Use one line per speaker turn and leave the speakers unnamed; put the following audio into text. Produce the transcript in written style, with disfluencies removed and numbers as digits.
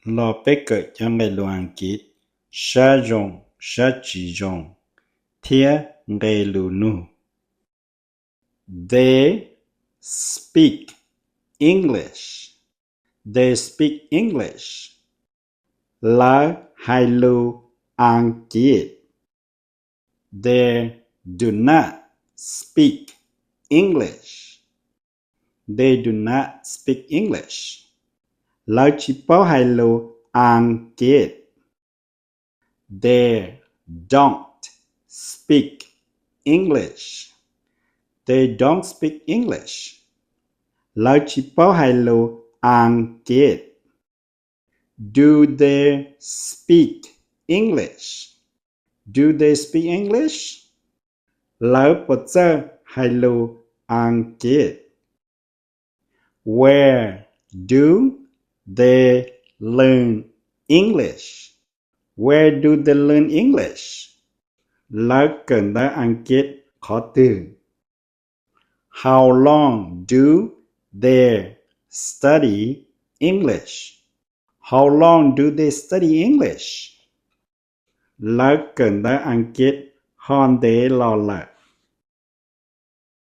lò bế cỡ cho người lùa Anh Kít, xa rộng, xa chỉ rộng, thia người lù nụ. They speak English. They speak English. La hai lù Anh Kít. They do not speak English. They do not speak English. La chỉ bảo hai lù Anh Kít. They don't speak English. They don't speak English. เราchỉ bảo hai lù Anh Kít. Do they speak English? Do they speak English? เราบ่เจอhai lù Anh Kít. Where do they learn English? Where do they learn English? เราเกินได้อังกฤษขอตื่น How long do they study English? How long do they study English? เราเกินได้อังกฤษฮอนเดรอละ